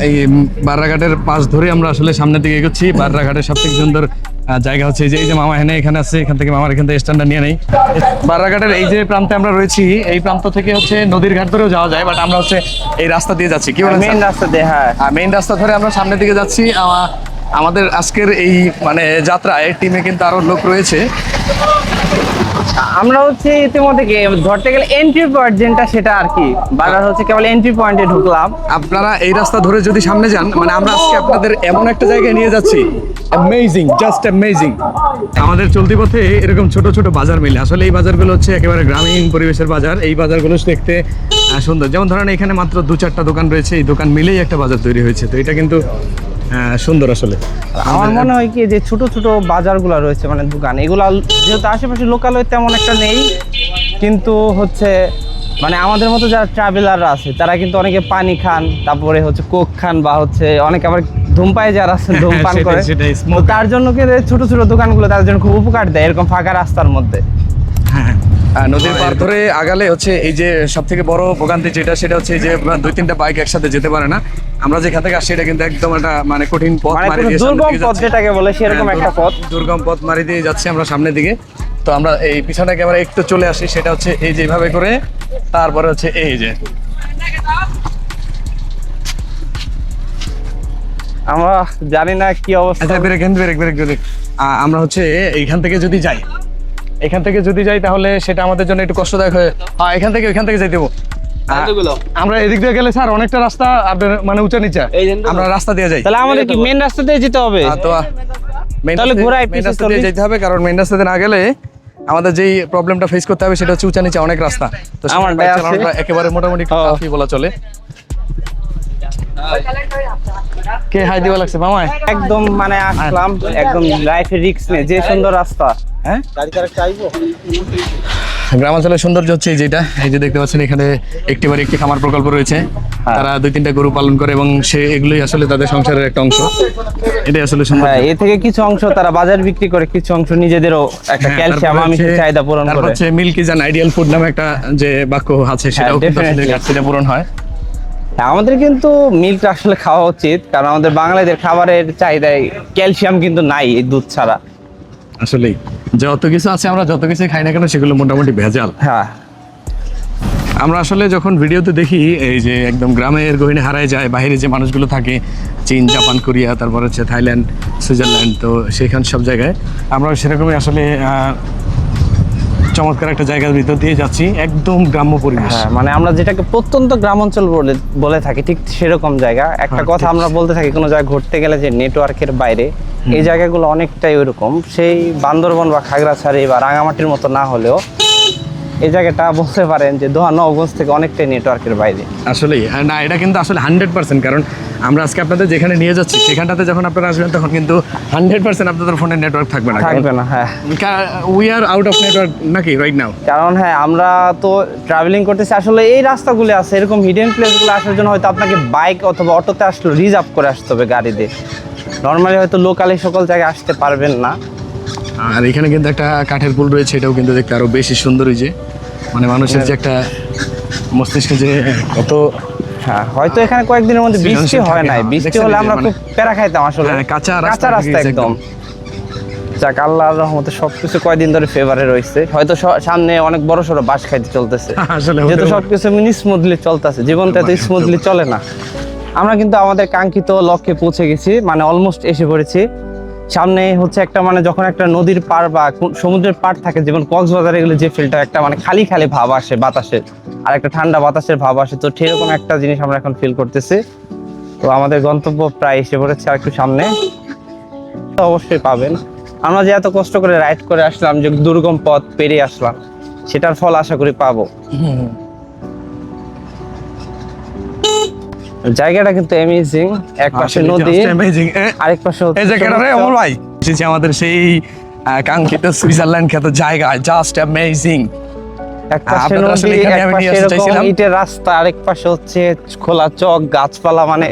এই বাররাঘাটের পাশ ধরে আমরা আসলে সামনের দিকে এগোচ্ছি। বাররাঘাটের সবথেকে সুন্দর জায়গা হচ্ছে এই যে মামা এখানে আছে, এখান থেকে মামার এখান থেকে স্ট্যান্ডটা নিয়ে নেই। বাররাঘাটের এই যে প্রান্তে আমরা রয়েছি, এই প্রান্ত থেকে হচ্ছে নদীর ঘাট ধরেও যাওয়া যায়, বাট আমরা হচ্ছে এই রাস্তা দিয়ে যাচ্ছি। কি বলেন? মেইন রাস্তা দিয়ে, হ্যাঁ মেইন রাস্তা ধরে আমরা সামনের দিকে যাচ্ছি। আমাদের আজকের এই মানে যাত্রায় টিমে কিন্তু আরো লোক রয়েছে। আমরা হচ্ছে ইতিমধ্যে ধরতে গেলে এন্ট্রি পয়েন্ট যেটা সেটা আর কি বাজার হচ্ছে কেবল এন্ট্রি পয়েন্টে ঢুকলাম। আপনারা এই রাস্তা ধরে যদি সামনে যান, মানে আমরা আজকে আপনাদের এমন একটা জায়গায় নিয়ে যাচ্ছি, অ্যামেজিং, জাস্ট অ্যামেজিং। আমাদের চলতি পথে এরকম ছোট ছোট বাজার মিলে, আসলে এই বাজারগুলো হচ্ছে একেবারে গ্রামীণ পরিবেশের বাজার। এই বাজারগুলো দেখতে সুন্দর। যেমন ধরেন এখানে মাত্র 2-4টা দোকান রয়েছে, এই দোকান মিলেই একটা বাজার তৈরি হয়েছে। তো এটা কিন্তু সুন্দর আসলে। আমার মনে হয় কি যে ছোট ছোট বাজারগুলো রয়েছে মানে দোকান, এগুলো যেহেতু আশেপাশে লোকালয় তেমন একটা নেই, কিন্তু হচ্ছে মানে আমাদের মতো যারা ট্রাভেলাররা আছে তারা কিন্তু অনেকে পানি খান, তারপরে হচ্ছে কোক খান, বা হচ্ছে অনেকে আবার ধূমপায় যারা আছেন ধূমপান করে, তার জন্য কিন্তু ছোট ছোট দোকানগুলো তাদের জন্য খুব উপকার দেয় এরকম ফাঁকা রাস্তার মধ্যে। নদীর পার ধরে আগালে হচ্ছে এই যে সব থেকে বড় ভোগান্তি যেটা, সেটা হচ্ছে যে 2-3টা বাইক একসাথে যেতে পারে না। আমরা যেখান থেকে আসছি এটা কিন্তু একদম একটা মানে কঠিন পথ, দুর্গম পথ যেটাকে বলে সেরকম একটা পথ, দুর্গম পথ মারি দিয়ে যাচ্ছি আমরা সামনের দিকে। তো আমরা এই পিছনে একেবারে একটু চলে আসি, সেটা হচ্ছে এই যেভাবে করে, তারপরে হচ্ছে এই যে আমরা জানি না কি অবস্থা। ব্রেক। আমরা হচ্ছে এইখান থেকে যদি যাই তাহলে সেটা আমাদের জন্য একটু কষ্টদায়ক হয়ে, হ্যাঁ এখান থেকে যাই দেবো। আমরা এদিক দিয়ে গেলে স্যার অনেকটা রাস্তা আপনার মানে উঁচা নিচা, আমরা রাস্তা দিয়ে যাই। তাহলে আমাদের কি মেইন রাস্তা দিয়ে যেতে হবে? তো তাহলে ঘোরায় মেইন রাস্তা দিয়ে যেতে হবে, কারণ মেইন রাস্তা দিয়ে না গেলে আমাদের যেই প্রবলেমটা ফেস করতে হবে সেটা হচ্ছে উঁচা নিচা অনেক রাস্তা। তো আমার একেবারে মোটামুটি কাফি বলা চলে। কে হাই দিবা লাগছে মামায়? একদম মানে আসলাম একদম লাইফে রিস্ক নেই, যে সুন্দর রাস্তা। হ্যাঁ, গ্রামাঞ্চলের সৌন্দর্য হচ্ছে যেটা, এই যে দেখতে পাচ্ছেন এখানে একটি খামার প্রকল্প রয়েছে। তারা 2-3টা গরু পালন করে এবং এগুলোই আসলে তাদের সংসারের একটা অংশ। এটাই আসলে সুন্দর। হ্যাঁ, এ থেকে কিছু অংশ তারা বাজার বিক্রি করে, কিছু অংশ নিজেদেরও একটা ক্যালসিয়াম আমিষের চাহিদা পূরণ করে। তারপর হচ্ছে মিল্কি জান আইডিয়াল ফুড নামে একটা যে বাক্য আছে, সেটাও কিন্তু আসলে ঘাটতিটা পূরণ হয়। আমাদের কিন্তু মিল্ক আসলে খাওয়া উচিত, কারণ আমাদের বাঙালিদের খাবারের চাহিদায় ক্যালসিয়াম কিন্তু নাই এই দুধ ছাড়া। আসলেই যত কিছু আছে, আমরা যত কিছু খাই না কেন সেগুলো মোটামুটি ভেজাল। হ্যাঁ, আমরা আসলে যখন ভিডিওতে দেখি এই যে একদম গ্রামের গহীনে হারায় যায়, বাইরে যে মানুষগুলো থাকে চীন, জাপান, কোরিয়া, তারপর হচ্ছে থাইল্যান্ড, সুইজারল্যান্ড, তো সেখান সব জায়গায় আমরা সেরকমই আসলে চমৎকার একটা জায়গার ভিতর দিয়ে যাচ্ছি, একদম গ্রাম্য পরিবেশ। হ্যাঁ, মানে আমরা যেটাকে প্রত্যন্ত গ্রামাঞ্চল বলে থাকি, ঠিক সেরকম জায়গা। একটা কথা আমরা বলতে থাকি, কোনো জায়গায় ঘুরতে গেলে যে নেটওয়ার্কের বাইরে, এই জায়গাগুলো অনেকটাই ওইরকম। সেই বান্দরবন বা খাগড়াছড়ি বা রাঙামাটির মতো না হলেও এই জায়গাটা বলতে পারেন যে দোহা নওগঞ্জ থেকে অনেকটাই নেটওয়ার্কের বাইরে। আসলেই না, এটা কিন্তু আসলে 100%, কারণ আমরা আজকে আপনাদের যেখানে নিয়ে যাচ্ছি সেখানটাতে যখন আপনারা আসবেন তখন কিন্তু 100% আপনাদের ফোনের নেটওয়ার্ক থাকবে না। হ্যাঁ, we are out of network নাকি রাইট নাও। কারণ হ্যাঁ, আমরা তো ট্রাভেলিং করতেছি, আসলে এই রাস্তাগুলো আছে এরকম হিডেন প্লেসগুলো আসার জন্য হয়তো আপনাকে বাইক অথবা অটোতে আসলে রিজার্ভ করে আসতে হবে গাড়িতে। নর্মালি হয়তো লোকালি সকল জায়গায় আসতে পারবেন না। আর এখানে কিন্তু একটা কাঠের পুল রয়েছে, এটাও কিন্তু দেখতে আরো বেশি সুন্দর হয়েছে। মানে মানুষের যে একটা মস্তিষ্কে যে কত, হ্যাঁ, হয়তো এখানে কয়েকদিনের মধ্যে বৃষ্টি হয় নাই, বৃষ্টি হলে আমরা খুব প্যারা খাইতাম আসলে। কাঁচা রাস্তা একদম। যাক, আল্লাহর রহমতে সবকিছু কয়দিন ধরে ফেভারে রয়েছে। হয়তো সামনে অনেক বড় সড়ো বাস খাইতে চলতেছে, যেহেতু সবকিছু স্মুথলি চলতেছে। জীবনটা তো স্মুথলি চলে না। আমরা কিন্তু আমাদের কাঙ্ক্ষিত লক্ষ্যে পৌঁছে গেছি, মানে অলমোস্ট এসে পড়েছি। সামনে হচ্ছে একটা মানে যখন একটা নদীর পাড় বা সমুদ্রের পাড় থাকে, যেমন কক্সবাজারে গেলে যে ফিলটা একটা মানে খালি খালি ভাব আসে বাতাসের, আর একটা ঠান্ডা বাতাসের ভাব আসে, তো সেরকম একটা জিনিস আমরা এখন ফিল করতেছি। তো আমাদের গন্তব্য প্রায় এসে পড়েছে, আর একটু সামনে তো অবশ্যই পাবেন। আমরা যে এত কষ্ট করে রাইড করে আসলাম, যে দুর্গম পথ পেরিয়ে আসলাম, সেটার ফল আশা করি পাবো। জায়গাটা কিন্তু অ্যামেজিং, এক পাশে নদী, আরেক পাশে এই জায়গাটা রে ওমর ভাই এসেছি আমাদের সেই কাঙ্ক্ষিত সুইজারল্যান্ড খ্যাত জায়গা, জাস্ট অ্যামেজিং। এক পাশে নদী, এক পাশে এরকম ইটের রাস্তা, আরেক পাশে হচ্ছে খোলা চক, গাছপালা, মানে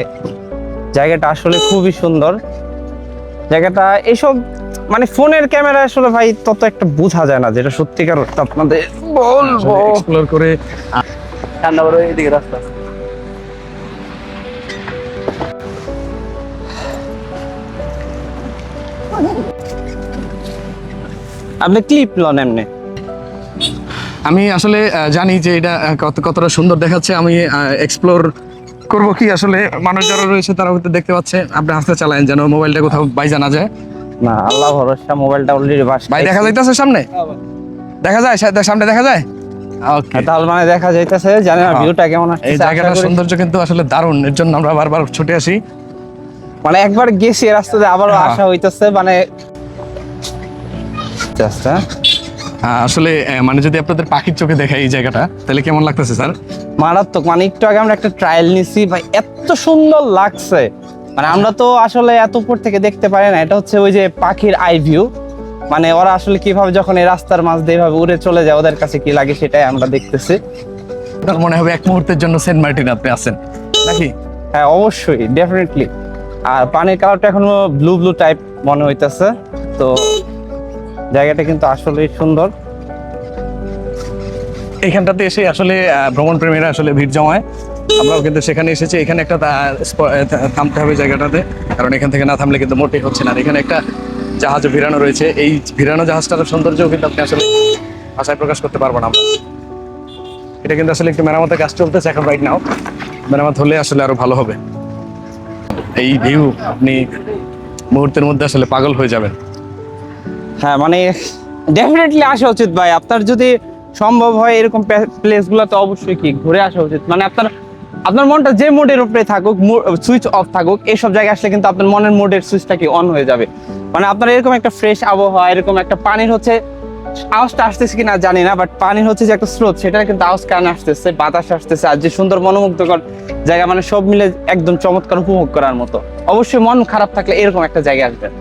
জায়গাটা আসলে খুবই সুন্দর। জায়গাটা এইসব মানে ফোনের ক্যামেরা আসলে ভাই তত একটা বোঝা যায় না, যেটা সত্যিকার আপনাদের বলবো। এক্সপ্লোর করে ঠান্ডা বড় এদিকে রাস্তা আপনি ক্লিপ লন এমনি। আমি আসলে জানি যে এটা কতটা সুন্দর দেখাচ্ছে, আমি এক্সপ্লোর করব কি আসলে মানুষ যারা রয়েছে তারা হয়তো দেখতে পাচ্ছে। আপনি হাতে চালান যেন মোবাইলটা কোথাও বাইজা না যায়। না আল্লাহ ভরসা, মোবাইলটা অলরেডি বাস ভাই দেখা যাইতেছে সামনে, দেখা যায় সামনে দেখা যায়। ওকে, তাহলে মানে দেখা যাইতেছে, জানেন না ভিউটা কেমন আসছে। এই জায়গাটার সৌন্দর্য কিন্তু আসলে দারুণ, এর জন্য আমরা বারবার ছুটে আসি। মানে একবার গেছি রাস্তাতে আবারও আসা হইতেছে, মানে আসলে মানে যদি আপনাদের পাখির চোখে দেখাই এই জায়গাটা তাহলে কেমন লাগতেছে স্যার? মারাত্মক। মানে একটু আগে আমরা একটা ট্রায়াল নিছি ভাই, এত সুন্দর লাগছে। মানে আমরা তো আসলে এত উপর থেকে দেখতে পারি না, এটা হচ্ছে ওই যে পাখির আই ভিউ। মানে ওরা আসলে কিভাবে যখন এই রাস্তার মাঝ দিয়ে এভাবে উড়ে চলে যায়, ওদের কাছে কি লাগে সেটাই আমরা দেখতেছি। আপনার মনে হবে এক মুহূর্তের জন্য সেন্ট মার্টিন আপনি আছেন নাকি? হ্যাঁ অবশ্যই, ডেফিনেটলি। আর পানির কালারটা এখনো ব্লু ব্লু টাইপ মনে হইতেছে। তো জায়গাটা কিন্তু আসলেই সুন্দর। এইখানটাতে এসে আসলে ভ্রমণ প্রেমীরা আসলে ভিড় জমায়। আমরাও কিন্তু সেখানে এসেছি। এখানে একটা থামতে হবে জায়গাটাতে, কারণ এখান থেকে না থামলে কিন্তু মোটেই হচ্ছে না। আর এখানে একটা জাহাজও ভিড়ানো রয়েছে। এই ভিড়ানো জাহাজটার সৌন্দর্যও কিন্তু আপনি আসলে ভাষায় প্রকাশ করতে পারবো না আমরা। এটা কিন্তু আসলে একটু মেরামতের কাজ চলতেছে এখন রাইট নাও। মেরামত হলে আসলে আরো ভালো হবে। এই ভিউ আপনি মুহূর্তের মধ্যে আসলে পাগল হয়ে যাবেন। হ্যাঁ মানে ডেফিনেটলি আসা উচিত ভাই। আপনার যদি সম্ভব হয় এরকম প্লেসগুলোতে অবশ্যই কি ঘুরে আসা উচিত। মানে আপনার মনটা যে মোডের উপরে থাকুক, সুইচ অফ থাকুক, এইসব জায়গায় আসলে কিন্তু আপনার মনের মোডের সুইচটা কি অন হয়ে যাবে। মানে আপনার এরকম একটা ফ্রেশ আবহাওয়া, এরকম একটা পানির হচ্ছে আওয়াজটা আসতেছে কিনা জানি না, বাট পানির হচ্ছে যে একটা স্রোত, সেটা কিন্তু আওয়াজ কানে আসতেছে, বাতাস আসতেছে, আর যে সুন্দর মনোমুগ্ধকর জায়গা, মানে সব মিলে একদম চমৎকার উপভোগ করার মতো। অবশ্যই মন খারাপ থাকলে এরকম একটা জায়গায় আসবেন।